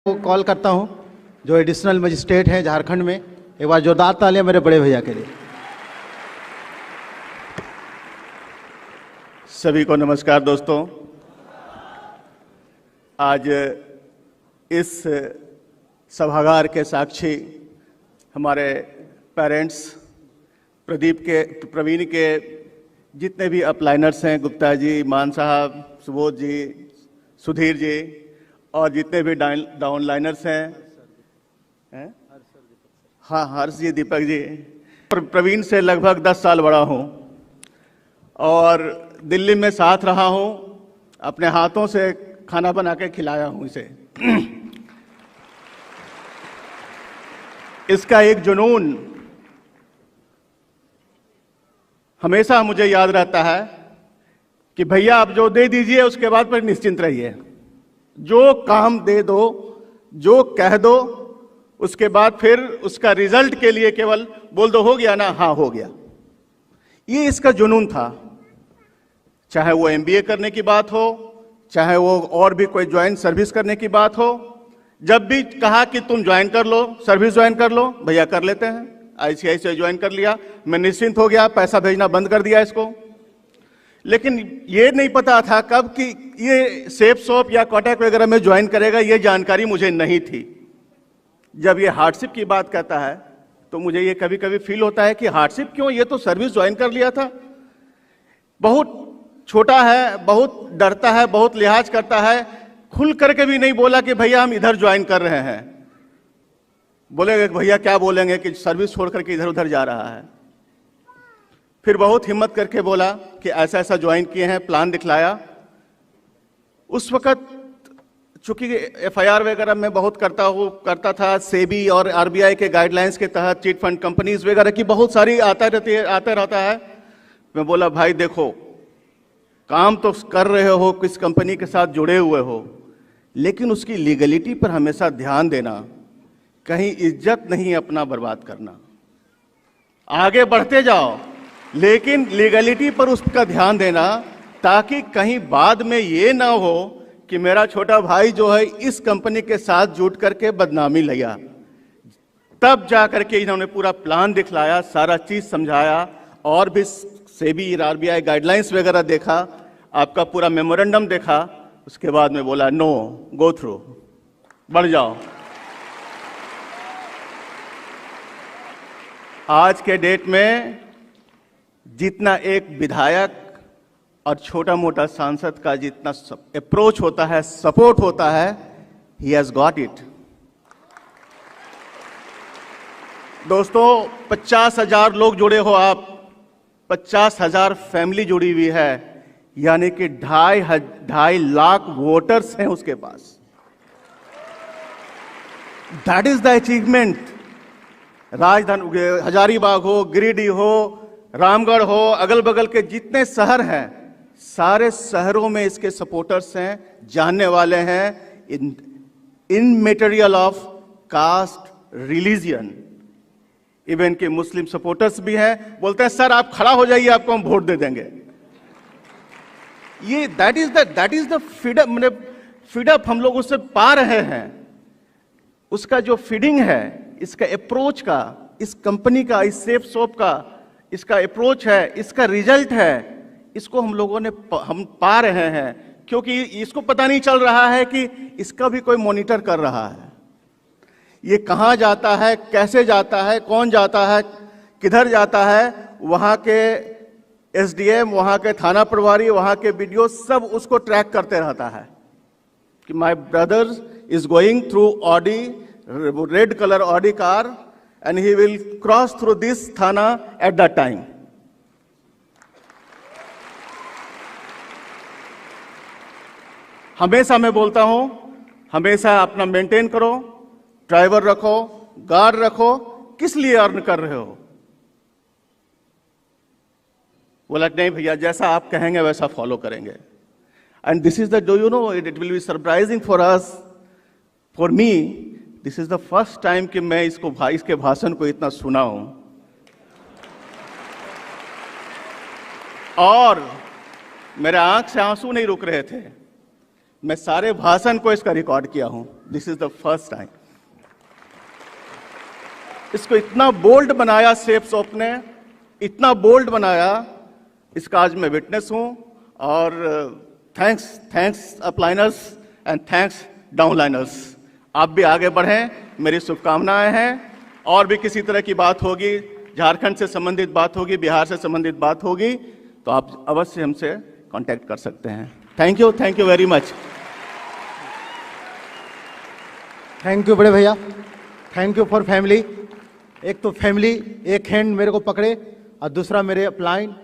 Call करता हूं जो एडिशनल मजिस्ट्रेट हैं झारखंड में। एक बार जोरदार तालियां मेरे बड़े भैया के लिए। सभी को नमस्कार दोस्तों। आज इस सभागार के साक्षी हमारे पेरेंट्स प्रवीण के जितने भी अपलाइनर्स हैं, गुप्ता जी, मान साहब, सुबोध जी, सुधीर जी और जितने भी डाउनलाइनर्स हैं, हाँ, हर्ष जी, दीपक जी। प्रवीण से लगभग 10 साल बड़ा हूँ और दिल्ली में साथ रहा हूँ। अपने हाथों से खाना बना के खिलाया हूँ इसे। इसका एक जुनून हमेशा मुझे याद रहता है कि भैया आप जो दे दीजिए उसके बाद पर निश्चिंत रहिए। जो काम दे दो, जो कह दो, उसके बाद फिर उसका रिजल्ट के लिए केवल बोल दो हो गया ना, हाँ हो गया। ये इसका जुनून था। चाहे वो एमबीए करने की बात हो, चाहे वो और भी कोई ज्वाइंट सर्विस करने की बात हो, जब भी कहा कि तुम ज्वाइन कर लो, सर्विस ज्वाइन कर लो, भैया कर लेते हैं। आईसीआईसीआई ज्वाइन कर लिया, मैं निश्चिंत हो गया, पैसा भेजना बंद कर दिया इसको। लेकिन ये नहीं पता था कब कि ये सेफ शॉप या कॉन्टैक्ट वगैरह में ज्वाइन करेगा, ये जानकारी मुझे नहीं थी। जब ये हार्डशिप की बात कहता है तो मुझे ये कभी कभी फील होता है कि हार्डशिप क्यों, ये तो सर्विस ज्वाइन कर लिया था। बहुत छोटा है, बहुत डरता है, बहुत लिहाज करता है। खुल करके भी नहीं बोला कि भैया हम इधर ज्वाइन कर रहे हैं। बोलेंगे भैया क्या बोलेंगे कि सर्विस छोड़ करके इधर उधर जा रहा है। फिर बहुत हिम्मत करके बोला कि ऐसा ऐसा ज्वाइन किए हैं, प्लान दिखलाया। उस वक्त चूंकि एफआईआर वगैरह में बहुत करता था, सेबी और आरबीआई के गाइडलाइंस के तहत चिट फंड कंपनीज वगैरह की बहुत सारी आता रहता है। मैं बोला भाई देखो, काम तो कर रहे हो, किस कंपनी के साथ जुड़े हुए हो, लेकिन उसकी लीगलिटी पर हमेशा ध्यान देना, कहीं इज्जत नहीं अपना बर्बाद करना। आगे बढ़ते जाओ लेकिन लीगलिटी पर उसका ध्यान देना, ताकि कहीं बाद में ये ना हो कि मेरा छोटा भाई जो है इस कंपनी के साथ जुट करके बदनामी लिया। तब जा करके इन्होंने पूरा प्लान दिखलाया, सारा चीज समझाया और भी सेबी आरबीआई गाइडलाइंस वगैरह देखा, आपका पूरा मेमोरेंडम देखा। उसके बाद में बोला नो, गो थ्रू, बढ़ जाओ। आज के डेट में जितना एक विधायक और छोटा मोटा सांसद का जितना अप्रोच होता है, सपोर्ट होता है, ही हैज गॉट इट। दोस्तों 50,000 लोग जुड़े हो आप, 50,000 फैमिली जुड़ी हुई है, यानी कि 2.5 लाख वोटर्स हैं उसके पास। That is the achievement. राजधानी हजारीबाग हो, गिरिडीह हो, रामगढ़ हो, अगल बगल के जितने शहर हैं, सारे शहरों में इसके सपोर्टर्स हैं, जानने वाले हैं। In material of caste, religion, even के मुस्लिम सपोर्टर्स भी हैं। बोलते हैं सर आप खड़ा हो जाइए, आपको हम वोट दे देंगे। ये that is the freedom, freedom हम लोग उससे पा रहे हैं। उसका जो फीडिंग है, इसका अप्रोच का, इस कंपनी का, इस सेफ शॉप का इसका अप्रोच है, इसका रिजल्ट है, इसको हम लोगों ने हम पा रहे हैं। क्योंकि इसको पता नहीं चल रहा है कि इसका भी कोई मॉनिटर कर रहा है। ये कहाँ जाता है, कैसे जाता है, कौन जाता है, किधर जाता है, वहाँ के एसडीएम, वहाँ के थाना प्रभारी, वहाँ के बीडीओ सब उसको ट्रैक करते रहता है कि my brother is going through Audi, red colour Audi car, and he will cross through this thana at that time. हमेशा मैं बोलता हूं, हमेशा अपना मेंटेन करो, ड्राइवर रखो, गार्ड रखो। किस लिए अर्न कर रहे हो? बोला नहीं भैया, जैसा आप कहेंगे वैसा फॉलो करेंगे। And this is the, do you know, it will be surprising for us, for me, this is the first time कि मैं इसके भाषण को इतना सुना हूं। और मेरे आंख से आंसू नहीं रुक रहे थे। मैं सारे भाषण को इसका रिकॉर्ड किया हूं। This is the first time. इसको इतना बोल्ड बनाया सेफ शॉप ने, इतना बोल्ड बनाया, इसका आज मैं विटनेस हूं। और थैंक्स अपलाइनर्स एंड थैंक्स डाउनलाइनर्स। आप भी आगे बढ़ें, मेरी शुभकामनाएं हैं। और भी किसी तरह की बात होगी, झारखंड से संबंधित बात होगी, बिहार से संबंधित बात होगी, तो आप अवश्य हमसे कांटेक्ट कर सकते हैं। Thank you very much. Thank you बड़े भैया, थैंक यू फॉर फैमिली। एक तो फैमिली एक हैंड मेरे को पकड़े और दूसरा मेरे अपलाइन